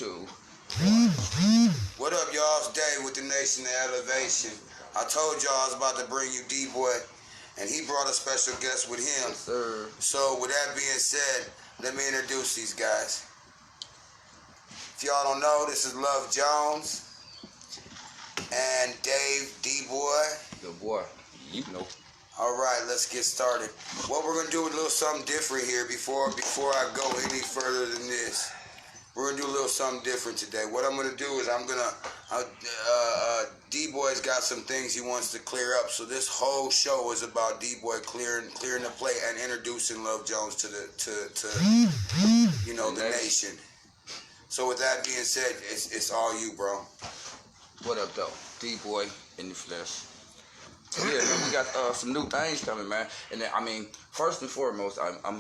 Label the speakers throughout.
Speaker 1: 2.
Speaker 2: What up, y'all? It's Dave with the Nation of Elevation. I told y'all I was about to bring you D-Boy, and he brought a special guest with him.
Speaker 1: Yes, sir.
Speaker 2: So, with that being said, let me introduce these guys. If y'all don't know, this is Love Jonez and Dave D-Boy.
Speaker 1: Good boy. You know.
Speaker 2: All right, let's get started. What we're gonna do is a little something different here before I go any further than this. We're gonna do a little something different today. What I'm gonna do is D-Boy's got some things he wants to clear up. So this whole show is about D-Boy clearing the plate and introducing Love Jonez to the nation. So with that being said, it's all you, bro.
Speaker 1: What up, though? D-Boy in the flesh. Yeah, man, we got some new things coming, man. And then, I mean, first and foremost, I'm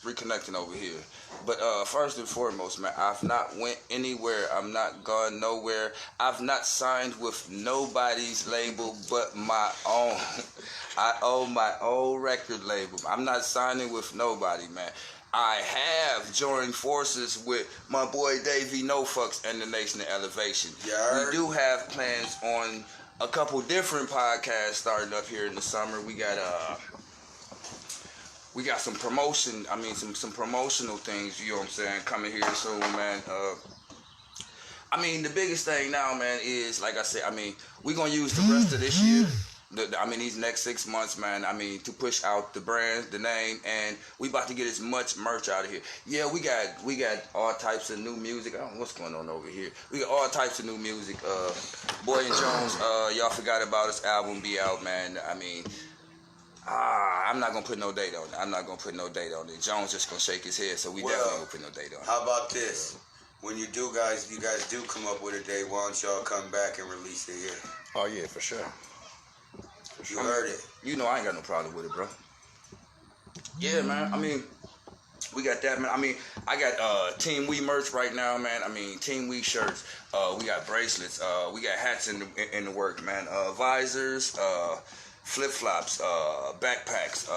Speaker 1: reconnecting over here. But first and foremost, man, I've not went anywhere. I'm not gone nowhere. I've not signed with nobody's label but my own. I own my own record label. I'm not signing with nobody, man. I have joined forces with my boy Davey No Fucks and the Nation of Elevation.
Speaker 2: Yeah.
Speaker 1: We do have plans on a couple different podcasts starting up here in the summer. We got some promotion. I mean, some promotional things. You know what I'm saying? Coming here soon, man. I mean, the biggest thing now, man, is like I said. I mean, we're gonna use the rest of this year. These next 6 months, man, to push out the brand, the name, and we about to get as much merch out of here. Yeah, we got all types of new music. I don't know what's going on over here. We got all types of new music. Boy and Jones, y'all forgot about his album be out, man. I mean, I'm not gonna put no date on it. Jones just gonna shake his head, so we definitely gonna put no date on it.
Speaker 2: How about this? When you guys do come up with a date, why don't y'all come back and release it here?
Speaker 3: Oh yeah, for sure.
Speaker 2: You heard it.
Speaker 1: You know I ain't got no problem with it, bro. Yeah, man. I mean, we got that, man. I mean, I got Team We merch right now, man. I mean, Team We shirts. We got bracelets. We got hats in the work, man. Visors, flip-flops, backpacks.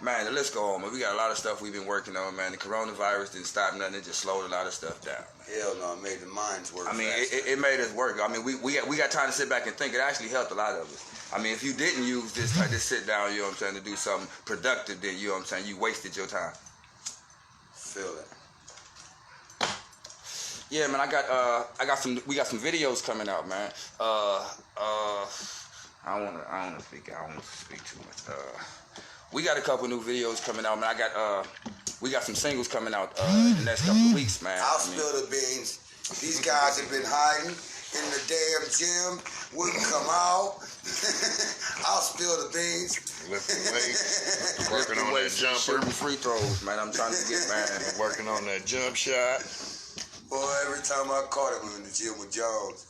Speaker 1: Man, the list go on, man. We got a lot of stuff we've been working on, man. The coronavirus didn't stop nothing. It just slowed a lot of stuff down.
Speaker 2: Hell no, it made the minds work.
Speaker 1: I mean, it made us work. I mean, we got time to sit back and think. It actually helped a lot of us. I mean, if you didn't use this sit down, you know what I'm saying, to do something productive, then you know what I'm saying, you wasted your time.
Speaker 2: Feel it.
Speaker 1: Yeah, man. We got some videos coming out, man. I don't want to speak too much. We got a couple new videos coming out, man. We got some singles coming out in the next couple of weeks, man.
Speaker 2: I'll spill the beans. These guys have been hiding in the damn gym, wouldn't come out. I'll spill the beans.
Speaker 3: Lifting weights, working on that jumper.
Speaker 1: Shooting free throws, man. I'm trying to get, man.
Speaker 3: Working on that jump shot.
Speaker 2: Boy, every time I caught him, I'm in the gym with Jones.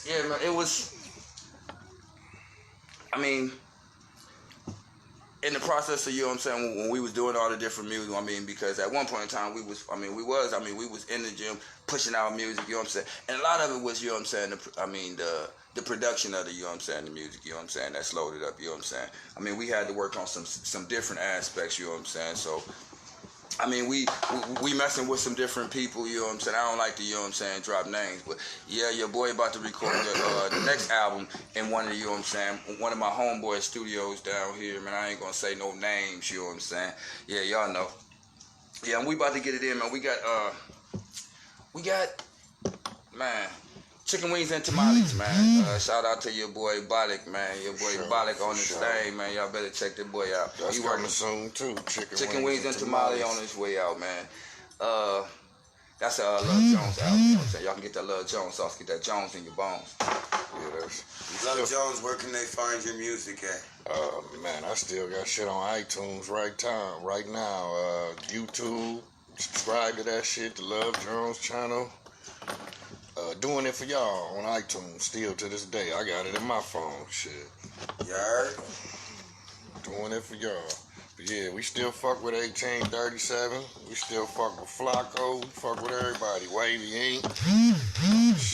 Speaker 1: Yeah, man, it was... I mean, in the process of, you know what I'm saying, when we was doing all the different music, I mean, because at one point in time we was in the gym pushing out music, you know what I'm saying, and a lot of it was, you know what I'm saying, the production of the, you know what I'm saying, the music, you know what I'm saying, that slowed it up, you know what I'm saying. I mean, we had to work on some different aspects, you know what I'm saying, so, I mean, we messing with some different people, you know what I'm saying. I don't like to, you know what I'm saying, drop names, but yeah, your boy about to record the next album in one of the, you know what I'm saying, one of my homeboy studios down here, man. I ain't gonna say no names, you know what I'm saying. Yeah, y'all know. Yeah, and we about to get it in, man. We got, man, chicken wings and tamales, man. Shout out to your boy Bollock, man. Your boy Bollock on this thing, man. Y'all better check that boy out.
Speaker 3: That's coming soon too.
Speaker 1: Chicken wings and tamale on his way out, man. That's a Love Jonez album. You know what I'm saying? Y'all can get that Love Jonez sauce. Get that Jones in your bones.
Speaker 3: Yeah,
Speaker 2: Love Jonez, where can they find your music at?
Speaker 3: Man, I still got shit on iTunes right now. YouTube. Subscribe to that shit, the Love Jonez channel. Doing it for y'all on iTunes still to this day. I got it in my phone, shit.
Speaker 2: You heard?
Speaker 3: Doing it for y'all. But yeah, we still fuck with 1837. We still fuck with Flacco. We fuck with everybody. Wavy Inc.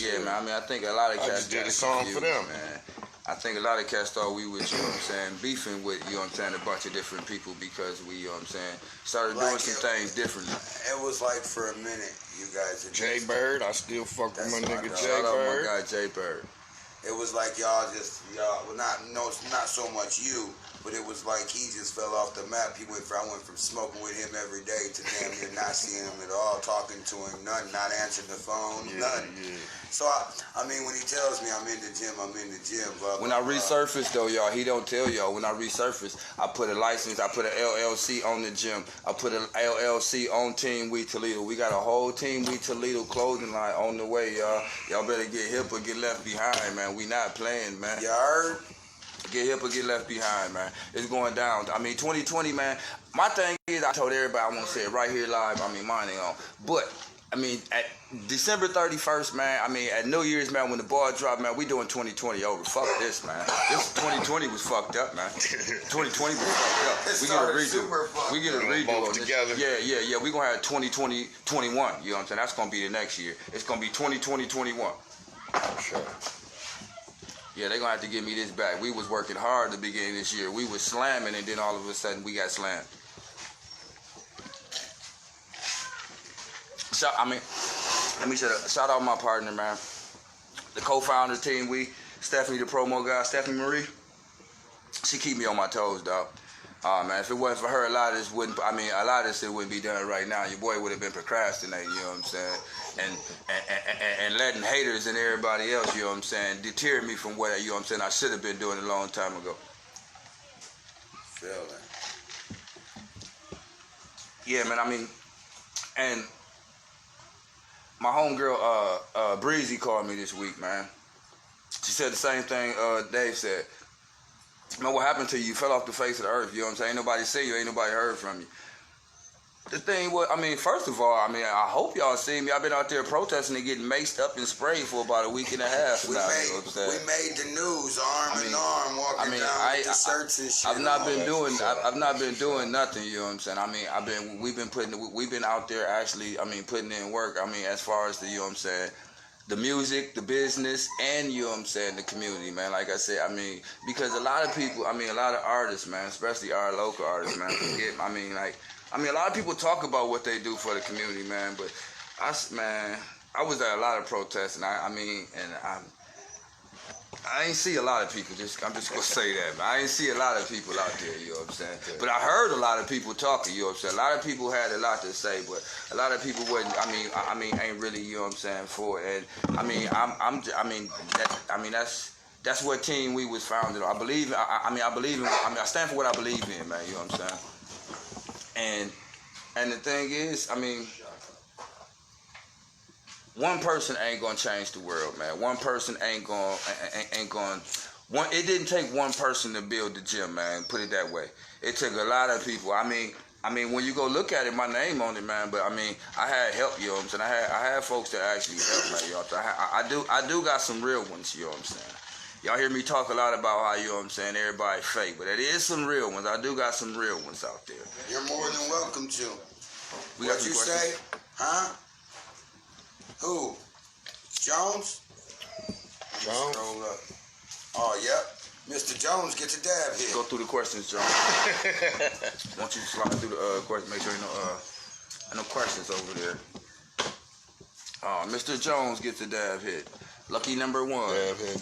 Speaker 1: Yeah, man. I mean, I think a lot of cats
Speaker 3: just did a song for them,
Speaker 1: man. I think a lot of cats thought we was, you know what I'm saying, beefing with, you know what I'm saying, a bunch of different people because we, you know what I'm saying, started doing some things differently.
Speaker 2: It was like for a minute, you guys.
Speaker 3: Jay Bird, I still fuck with my nigga Jay
Speaker 1: Shout out
Speaker 3: Bird.
Speaker 1: my guy Jay Bird.
Speaker 2: It was like y'all, well, not so much you, but it was like he just fell off the map. I went from smoking with him every day to damn near not seeing him at all, talking to him, nothing, not answering the phone, nothing. Yeah. So, I mean, when he tells me I'm in the gym, I'm in the gym. Blah, blah,
Speaker 1: when I resurface, though, y'all, he don't tell y'all. When I resurface, I put a license, I put an LLC on the gym. I put an LLC on Team We Toledo. We got a whole Team We Toledo clothing line on the way, y'all. Y'all better get hip or get left behind, man. We not playing, man.
Speaker 2: You heard?
Speaker 1: Get hip or get left behind, man. It's going down. I mean, 2020, man. My thing is, I told everybody, I want to say it right here live. I mean, mine ain't on. But, I mean, at December 31st, man, I mean, at New Year's, man, when the ball dropped, man, we doing 2020 over. Fuck this, man. This 2020 was fucked up, man. 2020 was fucked up. We get a redo. We get a redo on this.
Speaker 3: Together.
Speaker 1: Yeah. We going to have 2020, 21. You know what I'm saying? That's going to be the next year. It's going to be 2020, 21.
Speaker 3: Sure.
Speaker 1: Yeah, they're going to have to give me this back. We was working hard at the beginning of this year. We was slamming, and then all of a sudden, we got slammed. Let me shout out my partner, man. The co-founder Team We, Stephanie, the promo guy, Stephanie Marie. She keep me on my toes, dog. Man, if it wasn't for her, a lot of this wouldn't be done right now. Your boy would have been procrastinating, you know what I'm saying? And letting haters and everybody else, you know what I'm saying, deter me from what, you know what I'm saying, I should have been doing a long time ago.
Speaker 2: Feel that.
Speaker 1: Yeah, man, I mean, and my homegirl, Breezy, called me this week, man. She said the same thing Dave said. Man, what happened to you? You fell off the face of the earth, you know what I'm saying? Ain't nobody see you, ain't nobody heard from you. The thing was, I mean, first of all, I mean, I hope y'all see me. I've been out there protesting and getting maced up and sprayed for about a week and a half now, you know what I'm saying?
Speaker 2: We made the news, arm in arm, walking down with the shirts and shit.
Speaker 1: I've not been doing nothing, you know what I'm saying? I mean, we've been out there actually, I mean, putting in work. I mean, as far as the, you know what I'm saying, the music, the business, and, you know what I'm saying, the community, man. Like I said, I mean, because a lot of people, I mean, a lot of artists, man, especially our local artists, man, a lot of people talk about what they do for the community, man, but I was at a lot of protests, and I ain't see a lot of people. I'm just gonna say that, man. I ain't see a lot of people out there, you know what I'm saying? But I heard a lot of people talking, you know what I'm saying? A lot of people had a lot to say, but a lot of people wasn't. Ain't really, you know what I'm saying, for it. And that's what Team We was founded on. I stand for what I believe in, man. You know what I'm saying? And the thing is, I mean, one person ain't gonna change the world, man. One person ain't gonna. It didn't take one person to build the gym, man. Put it that way. It took a lot of people. I mean, when you go look at it, my name on it, man. But I mean, I had help, you know what I'm saying. I had folks that actually helped, man. You know, I do got some real ones, you know what I'm saying. Y'all hear me talk a lot about how, you know what I'm saying, everybody fake, but it is some real ones. I do got some real ones out there.
Speaker 2: You're more than welcome to.
Speaker 1: What
Speaker 2: you say? Huh? Who? Jones?
Speaker 3: Jones?
Speaker 2: Scroll up. Oh, yep. Mr. Jones, get your dab here.
Speaker 1: Go through the questions, Jones. Once you slide through the questions, make sure you no questions over there. Mr. Jones gets the dab hit. Lucky number 1.
Speaker 3: Dab hit.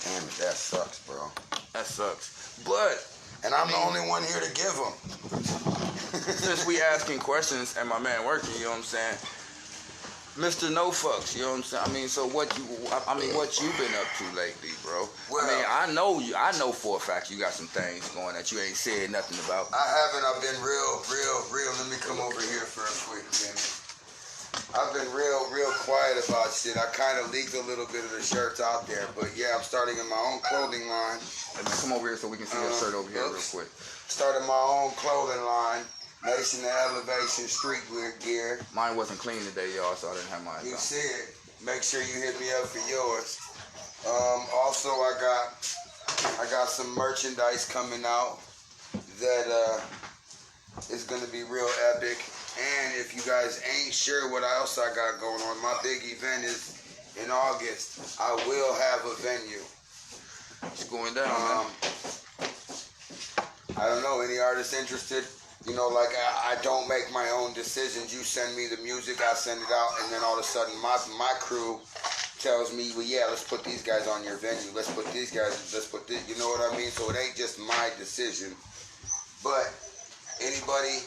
Speaker 2: Damn it, that sucks, bro.
Speaker 1: That sucks. But,
Speaker 2: and I'm the only one here to give them.
Speaker 1: Since we asking questions and my man working, you know what I'm saying? Mr. No Fucks, you know what I'm saying? I mean, so what you been up to lately, bro?
Speaker 2: Well,
Speaker 1: I know for a fact you got some things going that you ain't said nothing about.
Speaker 2: I haven't. I've been real. Let me come over here for a quick minute. I've been real quiet about shit. I kind of leaked a little bit of the shirts out there, but yeah, I'm starting in my own clothing line.
Speaker 1: Hey man, come over here so we can see your shirt over here real quick.
Speaker 2: Started my own clothing line, Nation to Elevation streetwear gear.
Speaker 1: Mine wasn't clean today, y'all, so I didn't have mine.
Speaker 2: You see it. Make sure you hit me up for yours. Also, I got some merchandise coming out that is gonna be real epic. And if you guys ain't sure what else I got going on, my big event is in August, I will have a venue.
Speaker 1: It's going down, man.
Speaker 2: I don't know, any artists interested? You know, like I don't make my own decisions. You send me the music, I send it out, and then all of a sudden my crew tells me, well, yeah, let's put these guys on your venue. Let's put this. You know what I mean? So it ain't just my decision. But anybody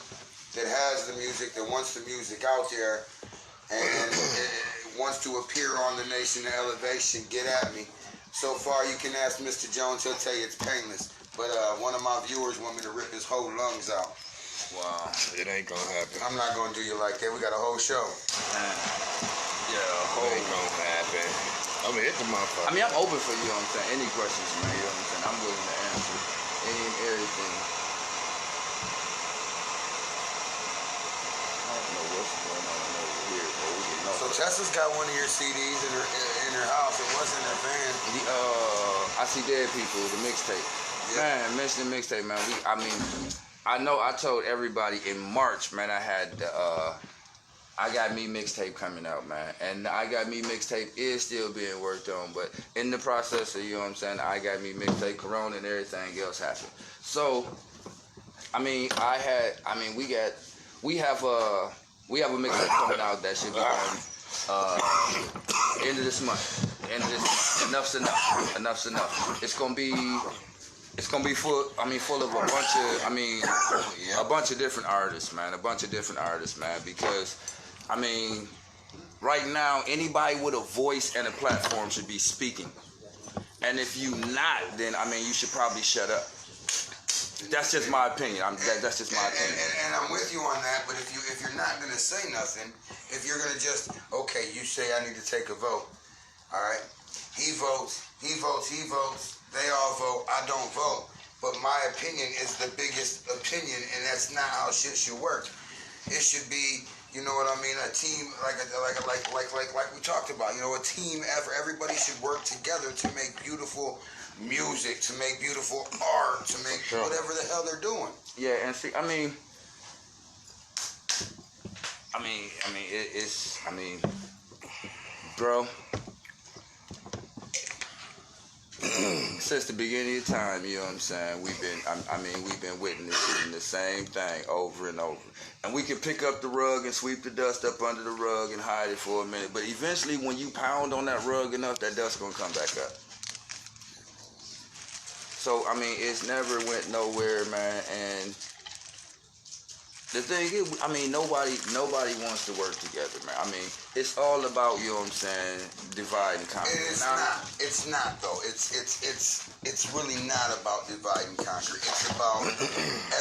Speaker 2: that has the music, that wants the music out there, and wants to appear on the Nation of Elevation, get at me. So far, you can ask Mr. Jones. He'll tell you it's painless. But one of my viewers want me to rip his whole lungs out.
Speaker 1: Wow.
Speaker 3: It ain't gonna happen.
Speaker 2: I'm not gonna do you like that. We got a whole show.
Speaker 1: Yeah,
Speaker 3: It ain't gonna happen. I mean, hit the motherfucker.
Speaker 1: I mean, I'm open for, you know what I'm saying, any questions, man, you know what I'm saying? I'm willing to answer any and everything. I don't know what's going on over here, but we get
Speaker 2: So Tessa's got one of your CDs in her house. It was in her van.
Speaker 1: I See Dead People, the mixtape.
Speaker 2: Yeah.
Speaker 1: Man, mention the mixtape, man. I know I told everybody in March, man, I had I Got Me mixtape coming out, man. And the I Got Me mixtape is still being worked on, but in the process of, you know what I'm saying, I Got Me mixtape, Corona and everything else happened. So, I mean, we have a mixtape coming out that should be on end of this month. Enough's enough. Enough's enough. It's gonna be full of a bunch of different artists, man. Because, I mean, right now, anybody with a voice and a platform should be speaking. And if you not, then, I mean, you should probably shut up. That's just my opinion. That's just my opinion.
Speaker 2: And I'm with you on that, but if you're not gonna say nothing, if you're gonna just, okay, you say I need to take a vote, all right? He votes, they all vote, I don't vote. But my opinion is the biggest opinion, and that's not how shit should work. It should be, you know what I mean, a team like we talked about. You know, a team effort. Everybody should work together to make beautiful music, to make beautiful art, to make whatever the hell they're doing.
Speaker 1: Yeah, and see, bro. Since the beginning of time, you know what I'm saying, we've been witnessing the same thing over and over. And we can pick up the rug and sweep the dust up under the rug and hide it for a minute. But eventually, when you pound on that rug enough, that dust gonna come back up. So, I mean, it's never went nowhere, man. And the thing is, I mean, nobody wants to work together, man. I mean, it's all about, you know what I'm saying, divide and conquer.
Speaker 2: It's not though. It's really not about divide and conquer. It's about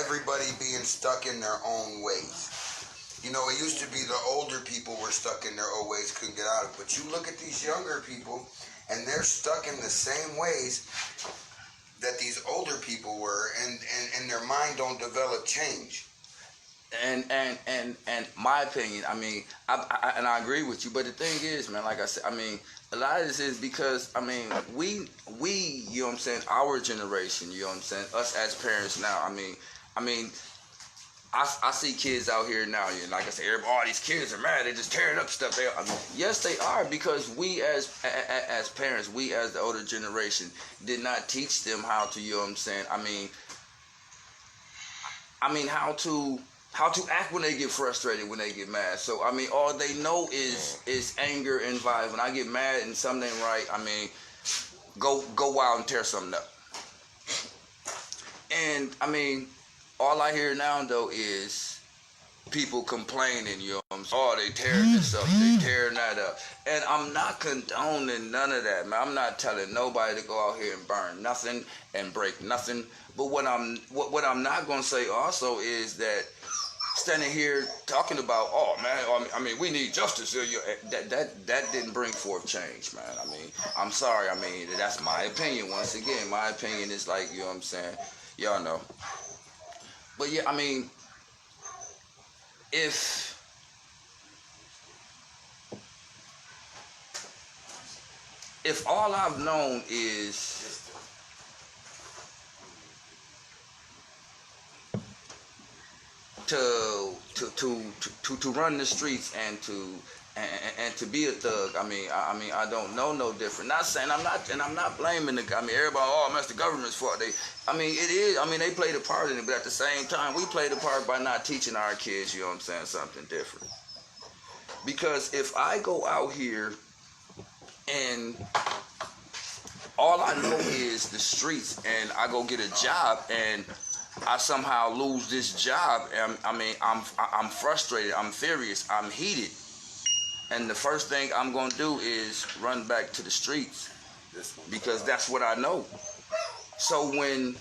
Speaker 2: everybody being stuck in their own ways. You know, it used to be the older people were stuck in their old ways, couldn't get out of it. But you look at these younger people, and they're stuck in the same ways that these older people were, and their mind don't develop change.
Speaker 1: And my opinion, I mean, I agree with you, but the thing is, man, like I said, I mean, a lot of this is because, I mean, we, you know what I'm saying, our generation, you know what I'm saying, us as parents now, I mean, I see kids out here now, you know, like I said, all these kids are mad, they're just tearing up stuff. Yes, they are, because we as parents, we as the older generation did not teach them how to, you know what I'm saying, I mean, how to act when they get frustrated, when they get mad. So, I mean, all they know is anger and violence. When I get mad and something ain't right, I mean, go wild and tear something up. And, I mean, all I hear now, though, is people complaining, you know what I'm saying? Oh, they tearing this up, they tearing that up. And I'm not condoning none of that, man. I'm not telling nobody to go out here and burn nothing and break nothing. But what I'm not going to say also is that standing here talking about, oh man, I mean, we need justice. That didn't bring forth change, man. I mean, I'm sorry. I mean, that's my opinion. Once again, my opinion is like, you know what I'm saying? Y'all know. But yeah, I mean, if all I've known is to run the streets and to and to be a thug, I don't know no different. Not saying I'm not blaming the. Everybody, oh, man, it's the government's fault. It is. They played a part in it, but at the same time, we played a part by not teaching our kids. You know what I'm saying? Something different. Because if I go out here and all I know is the streets, and I go get a job, and I somehow lose this job, and I'm frustrated, I'm furious, I'm heated. And the first thing I'm going to do is run back to the streets because that's what I know. So when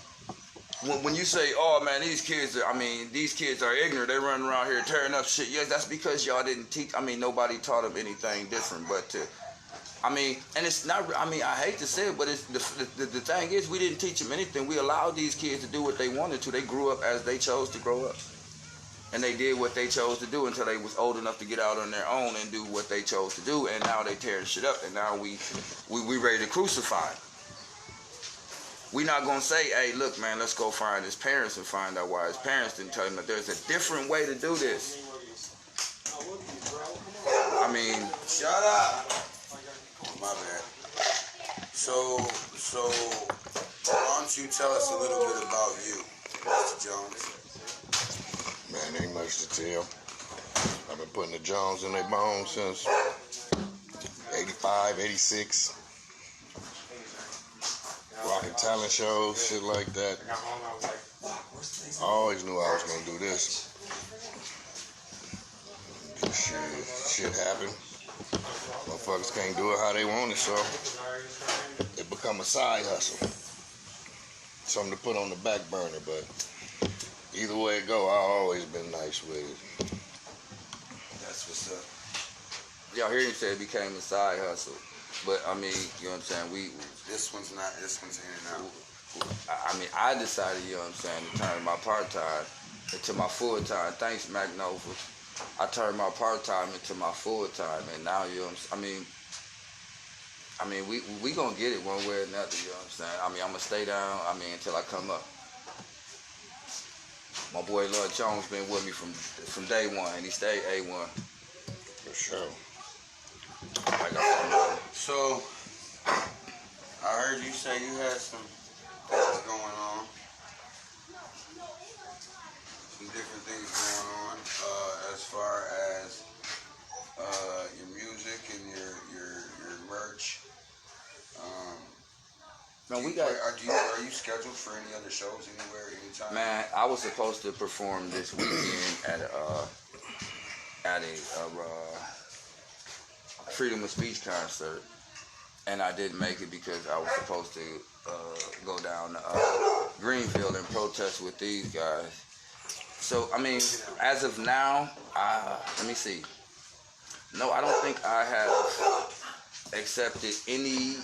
Speaker 1: you say, oh, man, these kids are ignorant. They run around here tearing up shit. Yes, that's because y'all didn't teach. Nobody taught them anything different. But and it's not, I hate to say it, but it's the thing is we didn't teach them anything. We allowed these kids to do what they wanted to. They grew up as they chose to grow up. And they did what they chose to do until they was old enough to get out on their own and do what they chose to do. And now they tearing shit up. And now we ready to crucify. We not gonna say, hey, look, man, let's go find his parents and find out why his parents didn't tell him that there's a different way to do this.
Speaker 2: Shut up. My bad. So why don't you tell us a little bit about you, Mr. Jonez?
Speaker 3: Man, ain't much to tell. I've been putting the Jones in their bones since 85, 86. Rocking talent shows, shit like that. I always knew I was gonna do this. Shit happened. Motherfuckers can't do it how they want it, so it become a side hustle. Something to put on the back burner, but either way it go, I've always been nice with it.
Speaker 2: That's what's up.
Speaker 1: Y'all hear him say it became a side hustle. But, you know what I'm saying,
Speaker 2: This one's in and out.
Speaker 1: I decided, you know what I'm saying, to turn my part-time into my full-time. Thanks, Mac Nova. I turned my part-time into my full-time, and now, you know what I'm saying, we gonna get it one way or another, you know what I'm saying. I'm gonna stay down, until I come up. My boy Lord Jones been with me from day one, and he stayed A1.
Speaker 3: For sure.
Speaker 2: So, I heard you say you had some things going on. Some different things going on as far as your music and your merch.
Speaker 1: Man,
Speaker 2: are you scheduled for any other shows anywhere, anytime?
Speaker 1: Man, I was supposed to perform this weekend at a freedom of speech concert, and I didn't make it because I was supposed to go down to Greenfield and protest with these guys. So as of now, let me see. No, I don't think I have accepted any.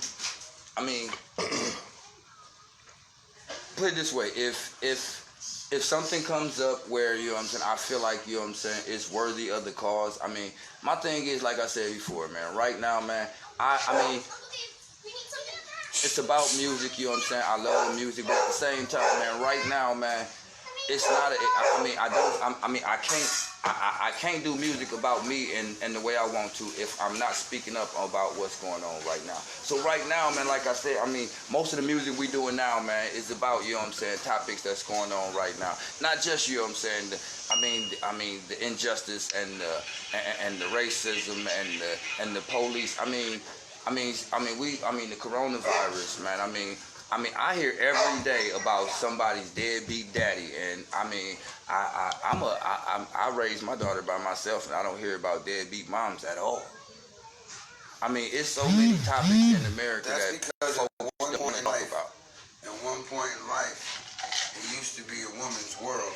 Speaker 1: Put it this way, if something comes up where, you know what I'm saying, I feel like, you know what I'm saying, it's worthy of the cause. My thing is, like I said before, man, right now, man, it's about music, you know what I'm saying. I love music, but at the same time, man, right now, man, it's not I can't do music about me and the way I want to if I'm not speaking up about what's going on right now. So right now, man, like I said, most of the music we doing now, man, is about, you know what I'm saying, topics that's going on right now. Not just, you know what I'm saying, the injustice and the racism and the police. The coronavirus, man. I hear every day about somebody's deadbeat daddy, and I raised my daughter by myself, and I don't hear about deadbeat moms at all. It's so many topics in America
Speaker 2: that's
Speaker 1: that
Speaker 2: because
Speaker 1: folks
Speaker 2: at one
Speaker 1: don't want
Speaker 2: point
Speaker 1: to
Speaker 2: in
Speaker 1: talk
Speaker 2: life,
Speaker 1: about.
Speaker 2: at one point in life, it used to be a woman's world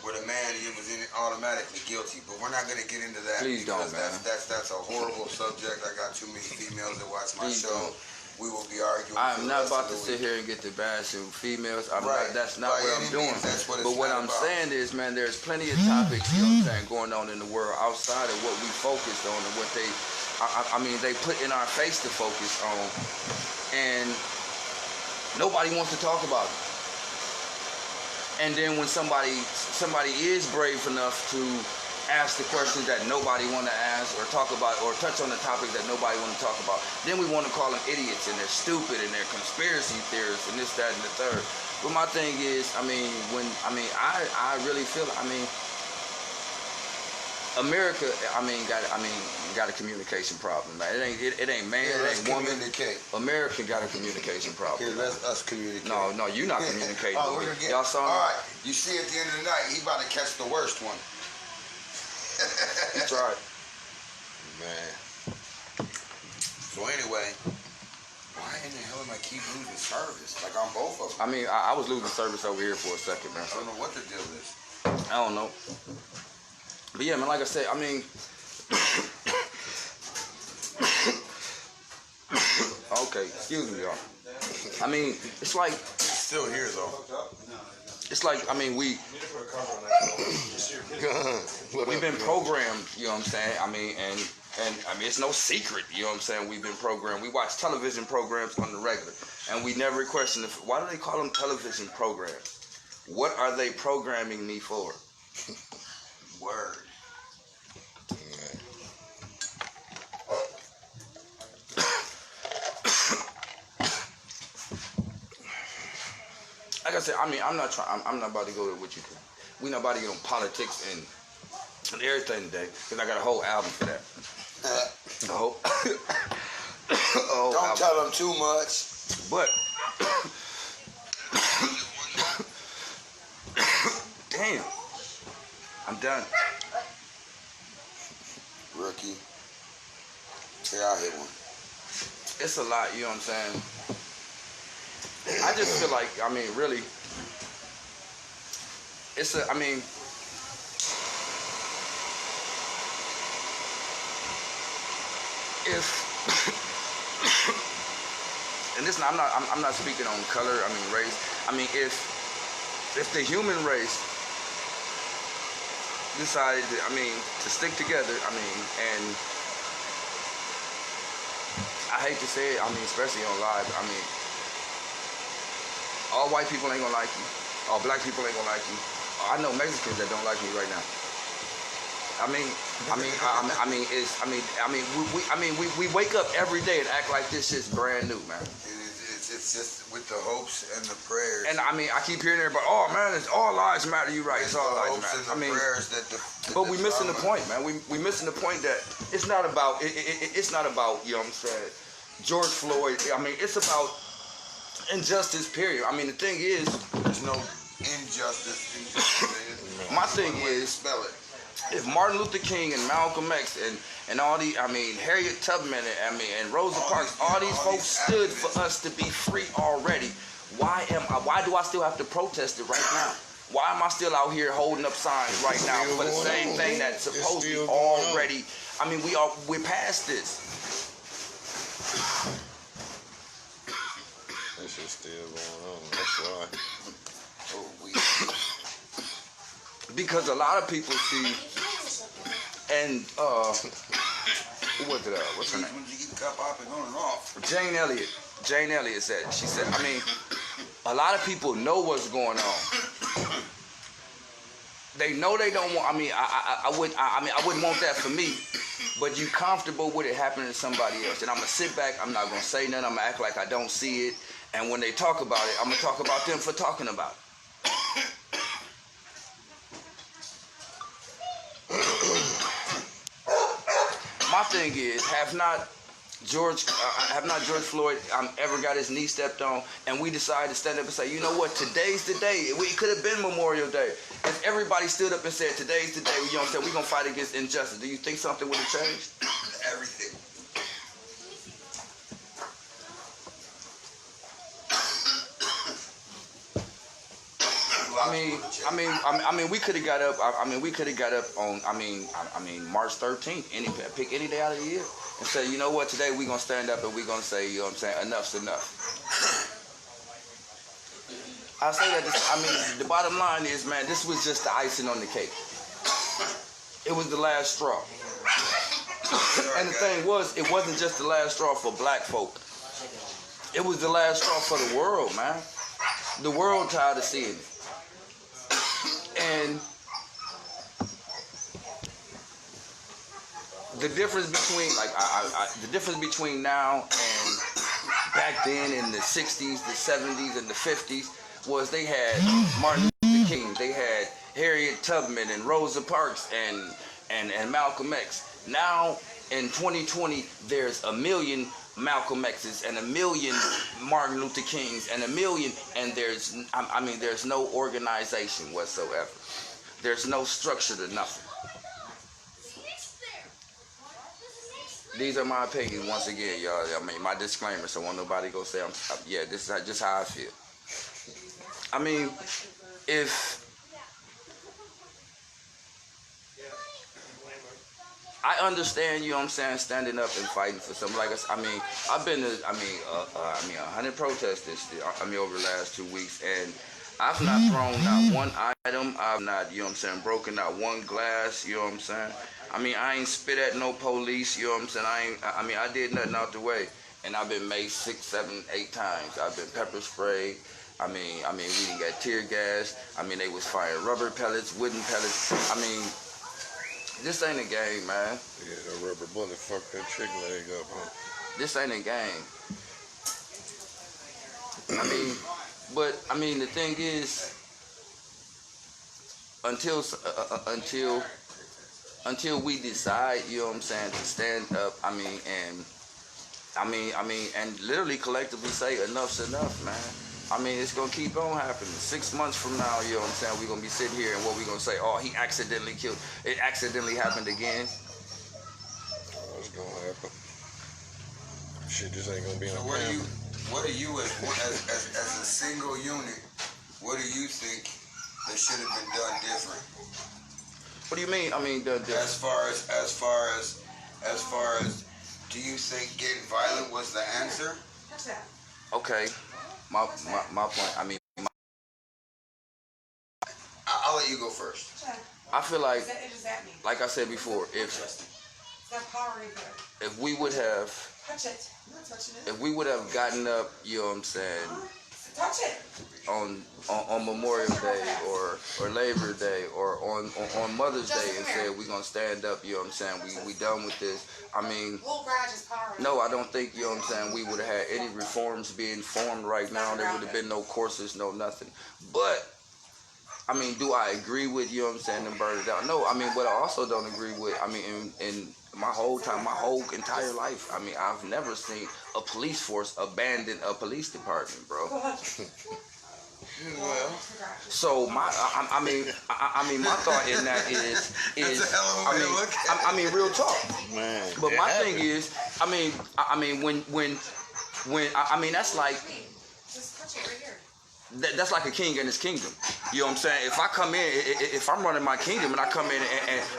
Speaker 2: where the man was automatically guilty. But we're not going to get into that.
Speaker 1: Please don't, man.
Speaker 2: That's a horrible subject. I got too many females that watch my
Speaker 1: Please
Speaker 2: show.
Speaker 1: don't.
Speaker 2: We will be arguing.
Speaker 1: I am not about to sit here and get to bashing females. That's not
Speaker 2: By
Speaker 1: what I'm
Speaker 2: any
Speaker 1: doing.
Speaker 2: means, that's what it's
Speaker 1: But what
Speaker 2: not
Speaker 1: I'm
Speaker 2: about.
Speaker 1: saying is, man, there's plenty of topics, you know what I'm saying, going on in the world outside of what we focused on and what they put in our face to focus on, and nobody wants to talk about it. And then when somebody is brave enough to ask the questions that nobody want to ask, or talk about, or touch on the topic that nobody want to talk about. Then we want to call them idiots, and they're stupid, and they're conspiracy theorists, and this, that, and the third. But my thing is, I I really feel, America, got a communication problem, man. It ain't man,
Speaker 2: Yeah,
Speaker 1: it ain't woman.
Speaker 2: communicate.
Speaker 1: America got a communication problem.
Speaker 2: Here, let us communicate.
Speaker 1: No, you not communicating.
Speaker 2: Oh,
Speaker 1: with
Speaker 2: we're
Speaker 1: me.
Speaker 2: gonna get,
Speaker 1: Y'all saw
Speaker 2: all
Speaker 1: me?
Speaker 2: right, you see at the end of the night, he about to catch the worst one.
Speaker 1: That's right.
Speaker 3: Man.
Speaker 2: So anyway, why in the hell am I keep losing service? Like on both of them.
Speaker 1: I was losing service over here for a second, man.
Speaker 2: I don't know what the deal is.
Speaker 1: I don't know. But yeah, man, like I said, okay, excuse me, y'all. It's like,
Speaker 2: It's still here though.
Speaker 1: it's like, we've been programmed, you know what I'm saying? And it's no secret, you know what I'm saying? We've been programmed. We watch television programs on the regular, and we never question why do they call them television programs? What are they programming me for?
Speaker 2: Word.
Speaker 1: Like I said, I'm not about to go to what you do. We not about to get on politics and everything today, because I got a whole album for that.
Speaker 2: Don't tell them too much.
Speaker 1: But damn, I'm done.
Speaker 2: Rookie. Here, I'll hit one.
Speaker 1: It's a lot, you know what I'm saying? I just feel like, really, it's if and this, I'm not speaking on color, race. If the human race decided to stick together, and I hate to say it, especially on live, all white people ain't gonna like you. All black people ain't gonna like you. I know Mexicans that don't like me right now. We wake up every day and act like this shit's brand new, man.
Speaker 2: It's just with the hopes and the prayers.
Speaker 1: And I keep hearing everybody, oh man, it's all lives matter. You right, it's all lives matter.
Speaker 2: Prayers that
Speaker 1: but we missing the point, man. We missing the point that it's not about it's not about, you know what I'm saying, George Floyd. It's about injustice, period. The thing is,
Speaker 2: there's no injustice.
Speaker 1: My thing is,
Speaker 2: spell it.
Speaker 1: If Martin Luther King and Malcolm X and all the, Harriet Tubman and Rosa Parks, all these folks stood for us to be free already. Why do I still have to protest it right now? Why am I still out here holding up signs right now for the same thing that's supposed to be already? We're past this.
Speaker 3: That shit's still going on. That's why.
Speaker 1: Because a lot of people see, and what's her name? Jane Elliott said. She said, a lot of people know what's going on. They know they don't want. I wouldn't want that for me. But you comfortable with it happening to somebody else, and I'm gonna sit back. I'm not gonna say nothing. I'm gonna act like I don't see it. And when they talk about it, I'm gonna talk about them for talking about it. My thing is, have not George Floyd ever got his knee stepped on, and we decided to stand up and say, you know what, today's the day. It could have been Memorial Day. If everybody stood up and said, today's the day, you know what I'm saying, we're going to fight against injustice. Do you think something would have changed?
Speaker 2: Everything.
Speaker 1: We could have got up. We could have got up on. March 13th. Pick any day out of the year and say, you know what, today we gonna stand up and we gonna say, you know what I'm saying, enough's enough. I say that. The bottom line is, man, this was just the icing on the cake. It was the last straw. And the thing was, it wasn't just the last straw for black folk. It was the last straw for the world, man. The world tired of seeing it. And the difference between the difference between now and back then in the 60s, the 70s, and the 50s was they had Martin Luther King, they had Harriet Tubman and Rosa Parks and Malcolm X. Now in 2020, there's a million Malcolm X's and a million Martin Luther Kings and a million, and there's no organization whatsoever. There's no structure to nothing. These are my opinions once again, y'all. I mean, my disclaimer, so won't nobody go say, this is just how I feel. I mean, if I understand, you know what I'm saying, standing up and fighting for something like us. I mean, I've been to, 100 protesters, over the last 2 weeks, and I've not thrown not one item. I've not, you know what I'm saying, broken not one glass, you know what I'm saying. I mean, I ain't spit at no police, you know what I'm saying. I did nothing out the way, and I've been maced 6, 7, 8 times. I've been pepper sprayed. I mean, we didn't get tear gas. I mean, they was firing rubber pellets, wooden pellets. I mean, this ain't a game, man.
Speaker 3: Yeah, that rubber bullet fucked that chick leg up, huh?
Speaker 1: This ain't a game. The thing is, until we decide, you know what I'm saying, to stand up, and literally collectively say enough's enough, man. I mean, it's gonna keep on happening. 6 months from now, you know what I'm saying, we're gonna be sitting here and what we gonna say, oh, he accidentally killed, it accidentally happened again.
Speaker 3: What's gonna happen? Shit, this ain't gonna be
Speaker 2: so
Speaker 3: no
Speaker 2: what do you as a single unit, what do you think that should have been done different?
Speaker 1: What do you mean?
Speaker 2: As far as, do you think getting violent was the answer?
Speaker 1: Okay, my point.
Speaker 2: I'll let you go first.
Speaker 1: I feel like I said before, if we would have, gotten up, you know what I'm saying, on Memorial Day or Labor Day or on Mother's Day and said we're gonna stand up, you know what I'm saying, we done with this. No, I don't think, you know what I'm saying, we would have had any reforms being formed right now. There would have been no courses, no nothing. But do I agree with, you know what I'm saying, them burn it down? No, what I also don't agree with, in my whole entire life, I've never seen a police force abandon a police department, bro.
Speaker 2: Well,
Speaker 1: so my thought in that is real talk.
Speaker 3: Man,
Speaker 1: but my thing is, when that's like, that's like a king and his kingdom. You know what I'm saying? If I come in, if I'm running my kingdom and I come in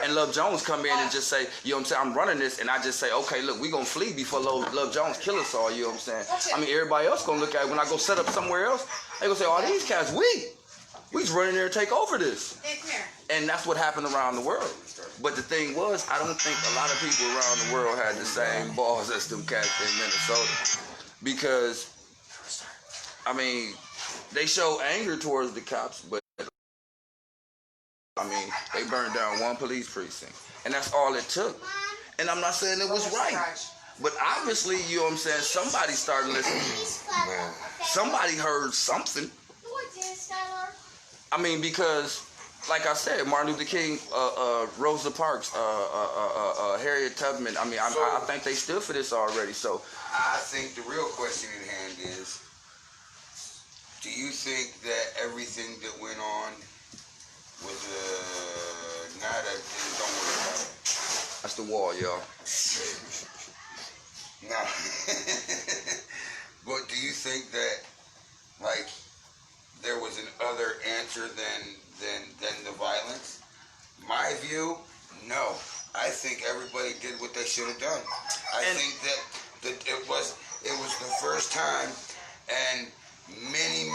Speaker 1: and Love Jones come in and just say, you know what I'm saying, I'm running this, and I just say, okay, look, we gonna flee before Love Jones kill us all, you know what I'm saying? Everybody else gonna look at it when I go set up somewhere else, they gonna say, oh, these cats, we just running there and take over this. And that's what happened around the world. But the thing was, I don't think a lot of people around the world had the same balls as them cats in Minnesota. Because, they show anger towards the cops, but they burned down one police precinct. And that's all it took. And I'm not saying it was right. But obviously, you know what I'm saying, somebody started listening. Somebody heard something. Because, like I said, Martin Luther King, Rosa Parks, Harriet Tubman, I think they stood for this already. So
Speaker 2: I think the real question in hand is, do you think that everything that went on was not a... Don't worry about it.
Speaker 1: That's the wall, y'all.
Speaker 2: No. But do you think that, there was an other answer than the violence? My view, no. I think everybody did what they should have done. I think that it was the first time, and many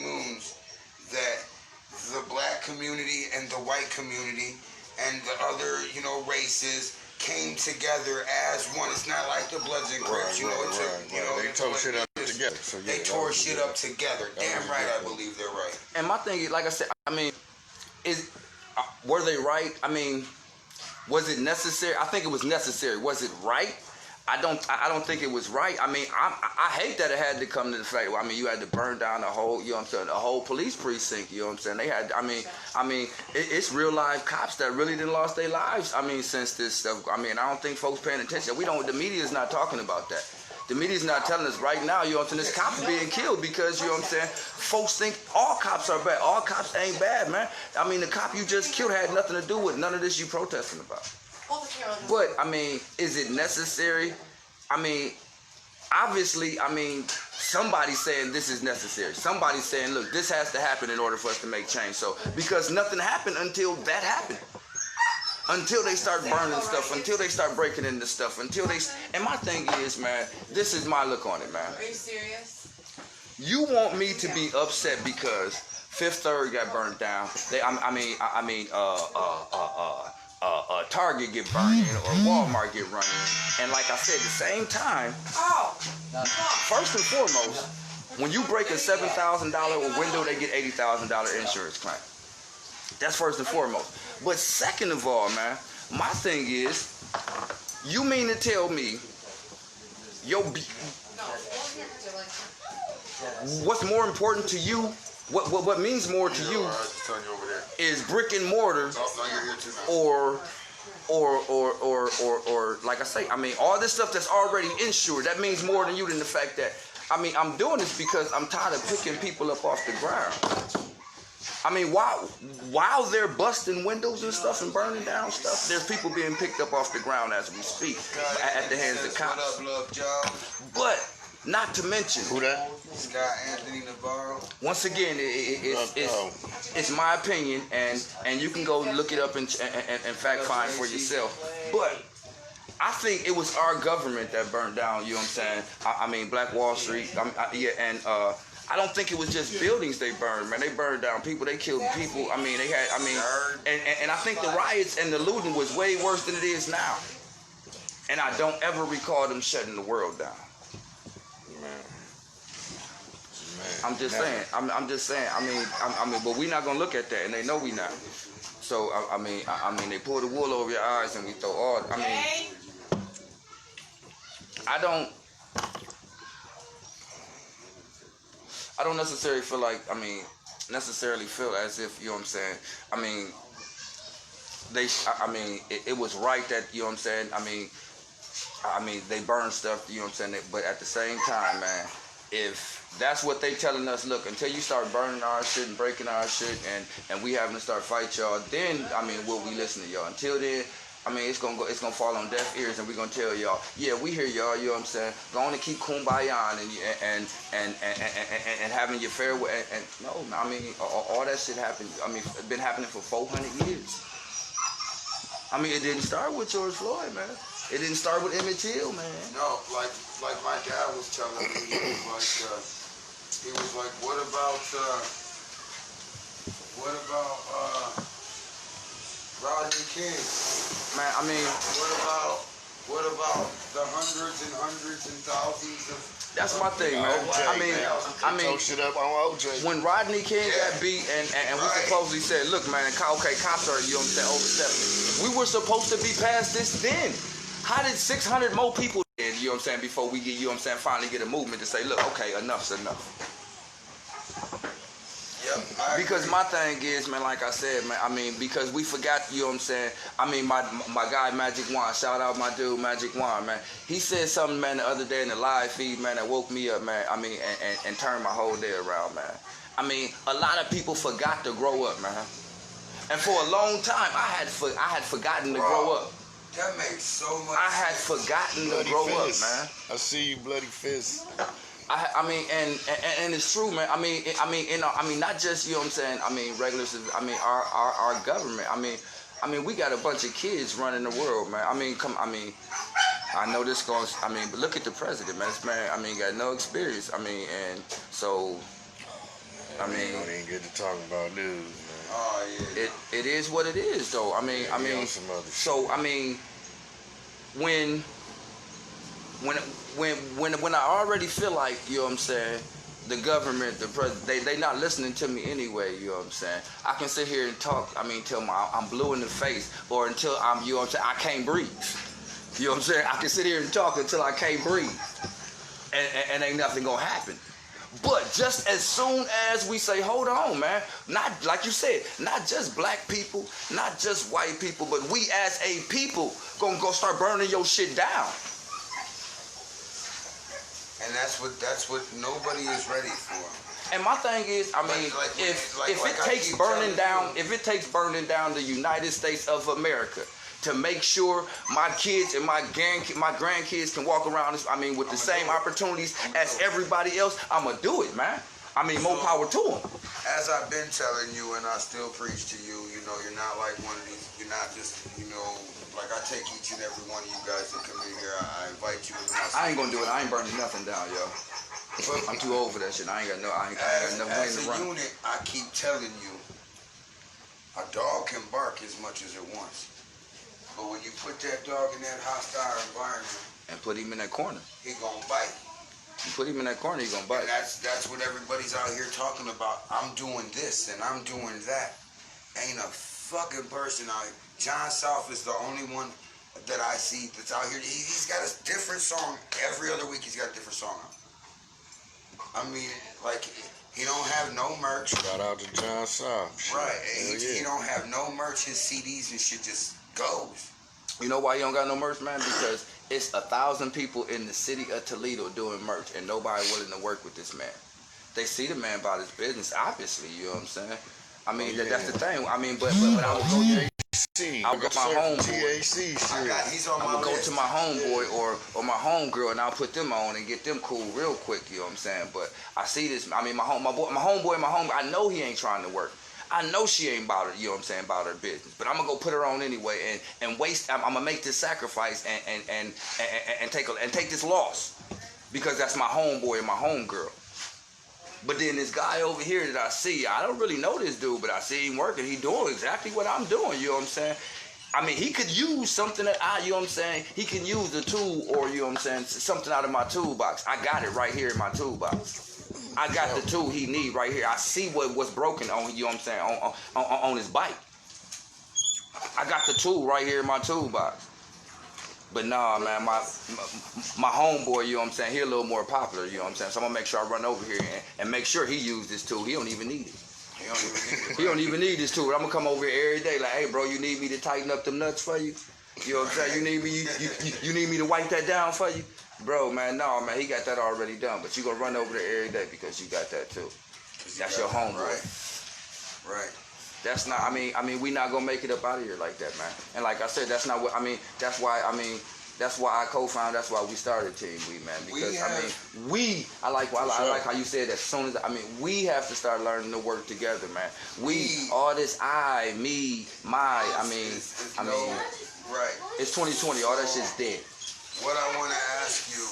Speaker 2: moons, that the black community and the white community and the other, races came together as one. It's not like the Bloods and Crips,
Speaker 3: They tore shit up together. So,
Speaker 2: they tore shit up together. Damn right, I believe they're right.
Speaker 1: And my thing is, like I said, were they right? Was it necessary? I think it was necessary. Was it right? I don't think it was right. I mean, I hate that it had to come to the fact. I mean, you had to burn down the whole, you know what I'm saying, the whole police precinct. You know what I'm saying? They had. I mean, it's real live cops that really done lost their lives. I mean, since this stuff. I mean, I don't think folks paying attention. The media's not talking about that. The media's not telling us right now, you know what I'm saying, this cop's being killed because, you know what I'm saying, folks think all cops are bad. All cops ain't bad, man. I mean, the cop you just killed had nothing to do with none of this you protesting about. But, I mean, is it necessary? I mean, obviously, I mean, somebody's saying this is necessary. Somebody's saying, look, this has to happen in order for us to make change. So, because nothing happened until that happened. Until they start burning stuff, until they start breaking into stuff, until they... And my thing is, man, this is my look on it, man.
Speaker 4: Are you serious?
Speaker 1: You want me to be upset because Fifth Third got burned down. Target get burned or Walmart get running. And like I said, at the same time, first and foremost, when you break a $7,000 window, they get $80,000 insurance claim. That's first and foremost. But second of all, man, my thing is, you mean to tell me, what's more important to you? What means more to you is brick and mortar, or like I say, I mean, all this stuff that's already insured. That means more than you than the fact that, I mean, I'm doing this because I'm tired of picking people up off the ground. I mean, while they're busting windows and stuff and burning down stuff, there's people being picked up off the ground as we speak at the hands of cops. But not to mention,
Speaker 3: who that?
Speaker 2: Scott Anthony Navarro.
Speaker 1: Once again, it's my opinion, and you can go look it up and fact find for yourself. But I think it was our government that burned down. You know what I'm saying? I mean, Black Wall Street. I don't think it was just buildings they burned, man. They burned down people. They killed people. I mean, and I think the riots and the looting was way worse than it is now. And I don't ever recall them shutting the world down. I'm just saying. I'm just saying. I mean, but we're not gonna look at that, and they know we not. So I mean, they pull the wool over your eyes, and we throw all. I mean, I don't necessarily feel like, necessarily feel as if, you know what I'm saying, it was right that, you know what I'm saying, I mean, they burn stuff, you know what I'm saying, but at the same time, man, if that's what they telling us, look, until you start burning our shit and breaking our shit and we having to start fight y'all, then, will we listen to y'all? Until then, it's gonna fall on deaf ears, and we're gonna tell y'all, yeah, we hear y'all, you know what I'm saying? Go on and keep kumbaya and having your fair way. And no, all that shit happened. It's been happening for 400 years. It didn't start with George Floyd, man. It didn't start with Emmett Till, man.
Speaker 2: No, like my dad was telling me, he was like, what about Rodney King?
Speaker 1: Man,
Speaker 2: what about the hundreds and thousands of...
Speaker 1: That's my thing, man.
Speaker 3: Shit up on OJ.
Speaker 1: When Rodney King got beat and we supposedly said, look, man, okay, cops are, you know what I'm saying, overstepping. We were supposed to be past this then. How did 600 more people dead, you know what I'm saying, before we get, you know what I'm saying, finally get a movement to say, look, okay, enough's enough. Because my thing is, man, like I said, man, because we forgot, you know what I'm saying, my guy Magic Juan, shout out my dude Magic Juan, man. He said something, man, the other day in the live feed, man, that woke me up, man, and turned my whole day around, man. A lot of people forgot to grow up, man. And for a long time, I had forgotten to grow up.
Speaker 2: That makes so much
Speaker 1: I had
Speaker 2: sense.
Speaker 1: forgotten
Speaker 3: Bloody
Speaker 1: to grow
Speaker 3: fist.
Speaker 1: up, man.
Speaker 3: I see you, bloody fist.
Speaker 1: And it's true, man. Not just, you know what I'm saying, regular, our government. We got a bunch of kids running the world, man. I know this goes, but look at the president, man. This man, got no experience. And so,
Speaker 3: We don't even get to talk about news, man.
Speaker 2: Oh, yeah.
Speaker 1: It is what it is, though. So, when I already feel like, you know what I'm saying, the government, the president, they not listening to me anyway, you know what I'm saying? I can sit here and talk, till I'm blue in the face, or until I'm, you know what I'm saying, I can't breathe. You know what I'm saying? I can sit here and talk until I can't breathe. And ain't nothing gonna happen. But just as soon as we say, hold on, man, not like you said, not just black people, not just white people, but we as a people gonna go start burning your shit down.
Speaker 2: And that's what nobody is ready for.
Speaker 1: And my thing is, if it takes burning down the United States of America to make sure my kids and my grandkids can walk around, with the same opportunities as everybody else, I'm gonna do it, man. More power to them.
Speaker 2: As I've been telling you, and I still preach to you, you're not like one of these, you're not just, like I take each and every one of you guys that come in here, I invite you into my.
Speaker 1: I ain't gonna do it. I ain't burning nothing down, yo. I'm too old for that shit. I ain't got no way to run.
Speaker 2: As a unit, I keep telling you, a dog can bark as much as it wants. But when you put that dog in that hostile environment
Speaker 1: and put him in that corner,
Speaker 2: he gonna bite.
Speaker 1: You put him in that corner, he gonna bite.
Speaker 2: And that's what everybody's out here talking about. I'm doing this and I'm doing that. Ain't a fucking person out here. John South is the only one that I see that's out here. He's got a different song every other week. He's got a different song out. He don't have no merch.
Speaker 3: Shout out to John South.
Speaker 2: Right. He don't have no merch. His CDs and shit just goes.
Speaker 1: You know why you don't got no merch, man? Because it's 1,000 people in the city of Toledo doing merch, and nobody willing to work with this man. They see the man about his business, obviously. You know what I'm saying? That's the thing. But I would go to my homeboy.
Speaker 2: He's on my
Speaker 1: I would go
Speaker 2: list.
Speaker 1: to my homeboy or my homegirl, and I'll put them on and get them cool real quick. You know what I'm saying? But I see this. My homeboy, I know he ain't trying to work. I know she ain't about it, you know what I'm saying, about her business. But I'm gonna go put her on anyway and waste. I'm gonna make this sacrifice and take this loss because that's my homeboy and my homegirl. But then this guy over here that I see, I don't really know this dude, but I see him working. He doing exactly what I'm doing, you know what I'm saying? He could use something that you know what I'm saying? He can use the tool or, you know what I'm saying, something out of my toolbox. I got it right here in my toolbox. I got the tool he need right here. I see what's broken on, you know what I'm saying, on his bike. I got the tool right here in my toolbox. But nah, man, my homeboy, you know what I'm saying, he a little more popular, you know what I'm saying. So I'm gonna make sure I run over here and make sure he use this tool. He don't even need it. He don't even need this tool. I'm gonna come over here every day like, hey bro, you need me to tighten up them nuts for you? You know what I'm saying? You need me to wipe that down for you? Bro, man, no, man, he got that already done. But you gonna run over there every day because you got that too. That's your homeboy.
Speaker 2: Right.
Speaker 1: That's not. We not gonna make it up out of here like that, man. And like I said, that's not what. That's why. That's why I co-founded. That's why we started Team We, man. Because I like how you said that. As soon as we have to start learning to work together, man. All this I, me, my.
Speaker 2: Right.
Speaker 1: It's 2020. All that shit's dead.
Speaker 2: What I want to ask you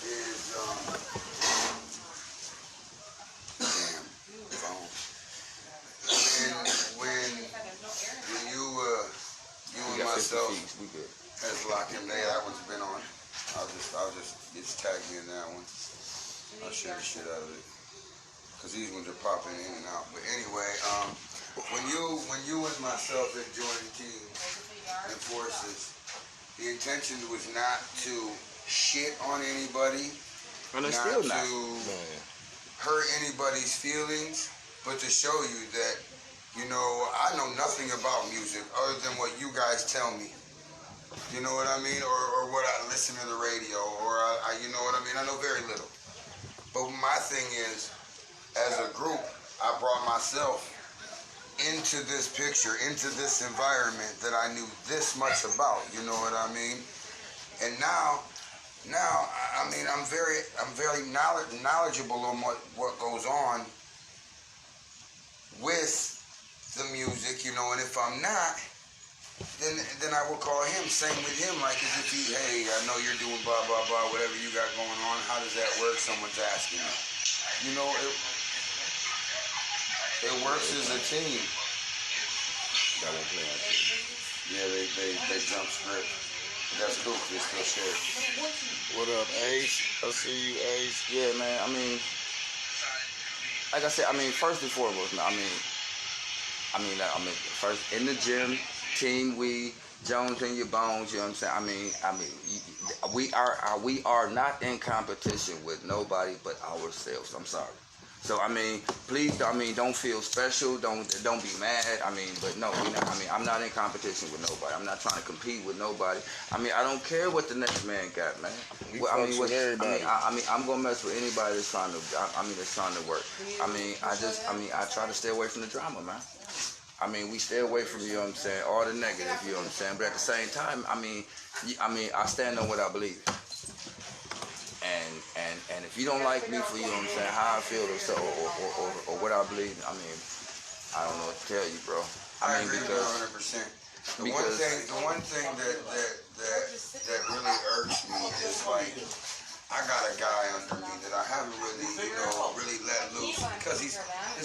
Speaker 2: is, when you and myself, as Lock and Day, that one's been on. I'll just tag me in that one. I'll share the shit out of it. Cause these ones are popping in and out. But anyway, when you and myself had joined teams and forces, the intention was not to shit on anybody,
Speaker 1: and it's
Speaker 2: not
Speaker 1: still
Speaker 2: to
Speaker 1: not
Speaker 2: hurt anybody's feelings, but to show you that, I know nothing about music other than what you guys tell me. You know what I mean? Or what I listen to the radio, or you know what I mean? I know very little. But my thing is, as a group, I brought myself into this picture, into this environment that I knew this much about, you know what I mean? And now I'm very knowledgeable on what goes on with the music, and if I'm not, then I will call him, same with him, like as if hey, I know you're doing blah, blah, blah, whatever you got going on, how does that work? Someone's asking me. It works as a team.
Speaker 1: That won't play out.
Speaker 2: Yeah, they jump script. That's cool. It's still shared.
Speaker 3: What up, Ace? I see you, Ace.
Speaker 1: Yeah, man. I mean, like I said, I mean, first and foremost, man. First in the gym, Team We, Jones in your bones. You know what I'm saying? We are not in competition with nobody but ourselves. I'm sorry. So please, don't feel special. Don't be mad. But no, we not. I'm not in competition with nobody. I'm not trying to compete with nobody. I don't care what the next man got, man.
Speaker 3: Everybody.
Speaker 1: I'm gonna mess with anybody that's trying to. That's trying to work. I try to stay away from the drama, man. We stay away from, you know what I'm saying, all the negative, you know what I'm saying. But at the same time, I stand on what I believe. And if you don't like me for, you know what I'm saying, how I feel or what I believe, I don't know what to tell you, bro.
Speaker 2: I agree with you 100%. The one thing that really irks me is like, I got a guy under me that I haven't really let loose because his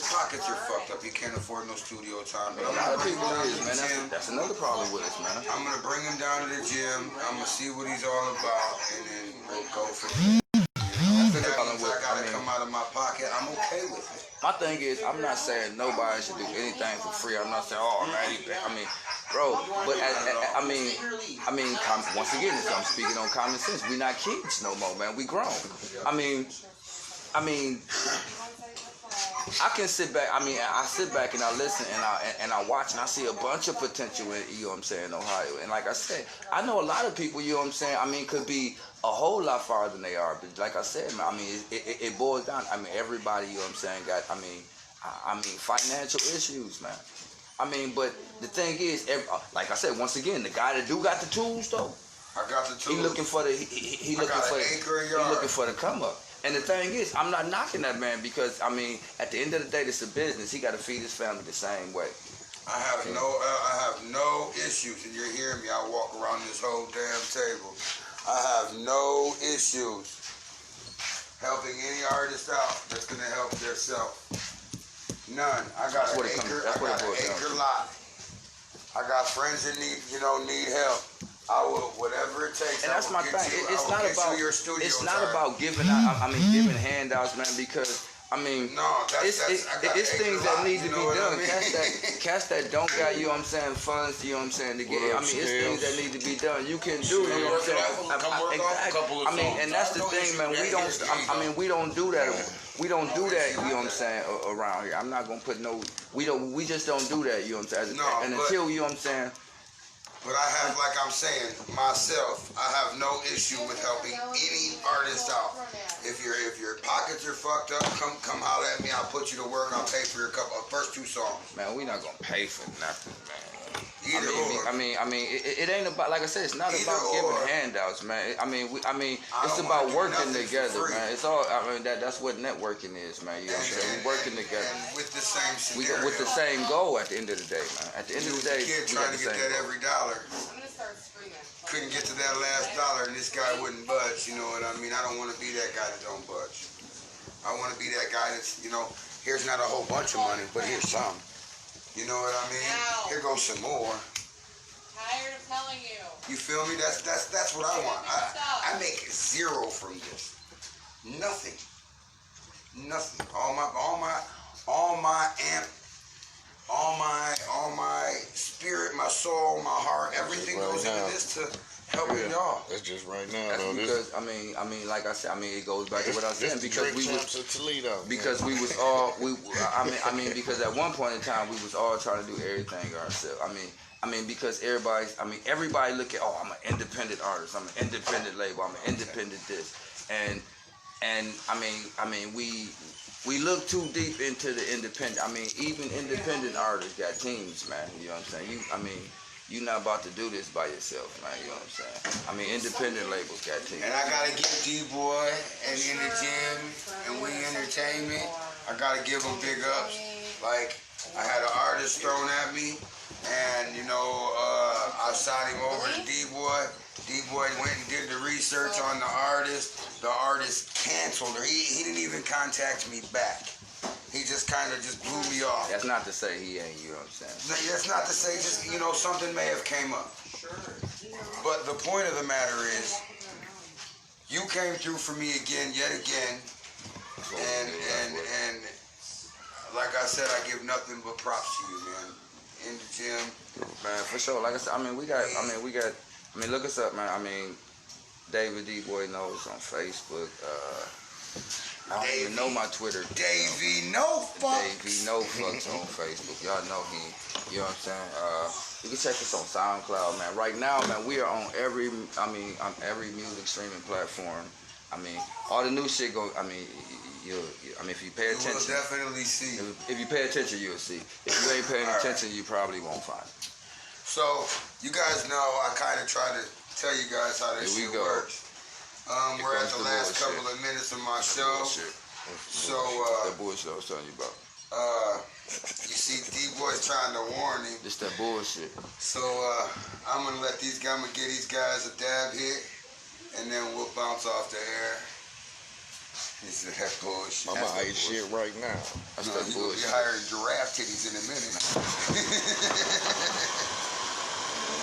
Speaker 2: pockets are fucked up. He can't afford no studio time. But I'm gonna bring him down to the gym.
Speaker 1: That's another problem with us, man.
Speaker 2: I'm gonna bring him down to the gym. I'm gonna see what he's all about, and then we'll go from there. I gotta come out of my pocket. I'm okay with it.
Speaker 1: My thing is, I'm not saying nobody should do anything for free. I'm not saying, oh man, bro. But once again, I'm speaking on common sense. We not kids no more, man. We grown. I can sit back. I sit back and I listen and I watch and I see a bunch of potential in, you know what I'm saying, Ohio. And like I said, I know a lot of people, you know what I'm saying, could be a whole lot farther than they are. But like I said, it boils down. Everybody, you know what I'm saying, got, financial issues, man. But the thing is, like I said, once again, the guy that do got the tools, though.
Speaker 2: I got the tools.
Speaker 1: He looking for the, he looking for the come up. And the thing is, I'm not knocking that man because, at the end of the day, it's a business. He got to feed his family the same way.
Speaker 2: I have no issues, and you're hearing me. I walk around this whole damn table. I have no issues helping any artist out that's gonna help themselves. None. I got an acre lot. I got friends that need help. I will, whatever it takes.
Speaker 1: And that's my thing. It's not about giving out. Giving handouts, man. Because it's things that need to be done. Cats that don't got, you know what I'm saying, funds, you know what I'm saying, to get. It's things that need to be done. You can do, you know what I'm saying. Exactly. And that's the thing, man. We don't. We don't do that. We don't do that, you know what I'm saying, around here. I'm not gonna put no. We just don't do that, you know what I'm saying. And until, you know what I'm saying.
Speaker 2: But I have, like I'm saying, myself, I have no issue with helping any artist out. If your pockets are fucked up, come holler at me. I'll put you to work. I'll pay for your first 2 songs.
Speaker 1: Man, we not gonna pay for nothing, man.
Speaker 2: Either or.
Speaker 1: It ain't about, like I said, it's not about giving handouts, man. It's about working together, man. It's all. That's what networking is, man. You know what I'm saying? We working together.
Speaker 2: And with the same scenario.
Speaker 1: With the same goal at the end of the day, man. At the end of the day,
Speaker 2: we trying to get that every dollar. Couldn't get to that last dollar, and this guy wouldn't budge. You know what I mean? I don't want to be that guy that don't budge. I want to be that guy that's, here's not a whole bunch of money, but here's some. You know what I mean? Here goes some more.
Speaker 4: Tired of telling you.
Speaker 2: You feel me? That's what I want. I make 0 from this. Nothing. All my spirit, my soul, my heart, everything goes into this to helping y'all.
Speaker 3: That's just right now.
Speaker 1: That's because like I said, it goes back to what I was saying, because we was
Speaker 3: Toledo.
Speaker 1: Because we was all because at one point in time we was all trying to do everything ourselves. Because everybody look at, I'm an independent artist, I'm an independent label, I'm an independent this, and we look too deep into the independent. Even independent artists got teams, man. You know what I'm saying? You're not about to do this by yourself, man. You know what I'm saying? Independent labels got teams.
Speaker 2: And I gotta give D-Boy and In the Gym and We Entertainment, I gotta give them big ups. Like, I had an artist thrown at me, and I shot him over to D-Boy. D-Boy went and did the research on the artist. The artist canceled her. He didn't even contact me back. He just kind of just blew me off.
Speaker 1: That's not to say he ain't, you know what I'm saying?
Speaker 2: That's not to say, just, something may have came up.
Speaker 4: Sure.
Speaker 2: But the point of the matter is, you came through for me again, yet again, and like I said, I give nothing but props to you, man. In the gym,
Speaker 1: Man, for sure. Like I said, look us up, man. I mean, David D. Boy knows on Facebook. I don't even know my Twitter.
Speaker 2: Davey, no fucks.
Speaker 1: Davey, no fucks on Facebook. Y'all know he, you know what I'm saying? You can check us on SoundCloud, man. Right now, man, we are on every music streaming platform. I mean, all the new shit go, if you pay attention.
Speaker 2: You will definitely see.
Speaker 1: If you pay attention, you'll see. If you ain't paying attention, you probably won't find it.
Speaker 2: So, you guys know, I kind of try to tell you guys how this shit works. We're at the last couple of minutes of my show. So,
Speaker 1: that bullshit I was telling you about.
Speaker 2: you see, D-Boy's trying to warn him.
Speaker 1: Just that bullshit.
Speaker 2: So, I'm gonna get these guys a dab hit, and then we'll bounce off the air. He said that bullshit.
Speaker 3: I'm gonna eat shit right now.
Speaker 1: That's that
Speaker 2: You'll be
Speaker 1: bullshit.
Speaker 2: hiring giraffe titties in a minute.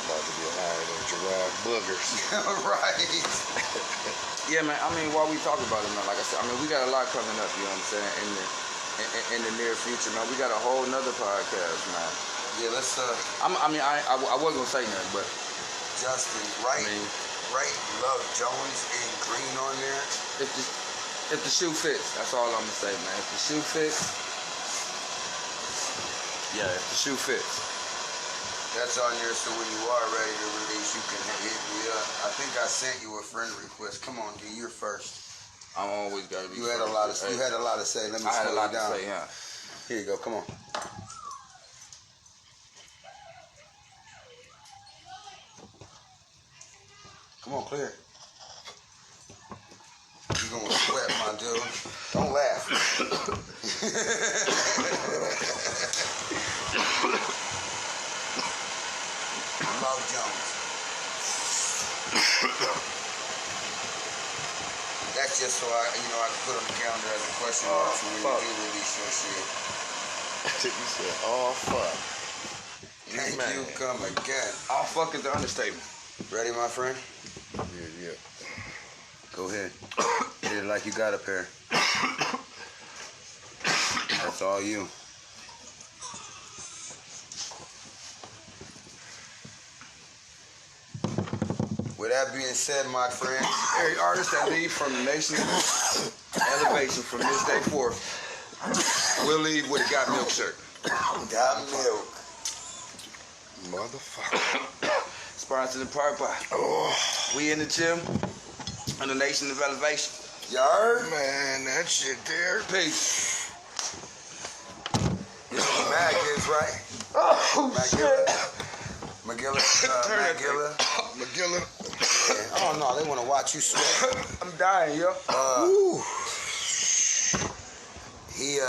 Speaker 3: About to be higher than giraffe boogers.
Speaker 2: Right.
Speaker 1: Yeah, man. I mean, while we talk about it, man, like I said, I mean, we got a lot coming up. You know what I'm saying? In the near future, man, we got a whole nother podcast, man.
Speaker 2: Yeah, let's.
Speaker 1: I wasn't gonna say nothing, but
Speaker 2: Justin, right Love Jonez in green on there.
Speaker 1: if the shoe fits, that's all I'm gonna say, man. If the shoe fits, yeah, if the shoe fits.
Speaker 2: That's on there, so when you are ready to release, you can hit me up. I think I sent you a friend request. Come on, D, you're first.
Speaker 1: I'm always gotta be.
Speaker 2: You had a lot to say. Let me
Speaker 1: I had a
Speaker 2: slow
Speaker 1: lot
Speaker 2: you down.
Speaker 1: to say, huh?
Speaker 2: Here you go. Come on. Come on, clear it. You're gonna sweat, my dude. Don't laugh. Love Jones. That's just so I can put on the calendar as a question mark for when you do release your shit.
Speaker 3: You said, oh fuck.
Speaker 2: Thank
Speaker 3: Man.
Speaker 2: you, come again.
Speaker 1: All fuck is the understatement.
Speaker 2: Ready, my friend?
Speaker 3: Yeah.
Speaker 2: Go ahead. Hit it like you got a pair. That's all you. With that being said, my friend,
Speaker 1: Every artist that leave from the nation elevation from this day forth will leave with a Got Milk shirt.
Speaker 2: got milk.
Speaker 3: Motherfucker.
Speaker 1: Sponsored in part by We in the Gym and the Nation of Elevation.
Speaker 2: You heard?
Speaker 3: Man, that shit there.
Speaker 1: Peace.
Speaker 2: You know who Mag is, right?
Speaker 1: Oh,
Speaker 2: Magilla.
Speaker 3: McGillen.
Speaker 2: Yeah. Oh no, they want to watch you sweat.
Speaker 1: I'm dying, yo.
Speaker 2: He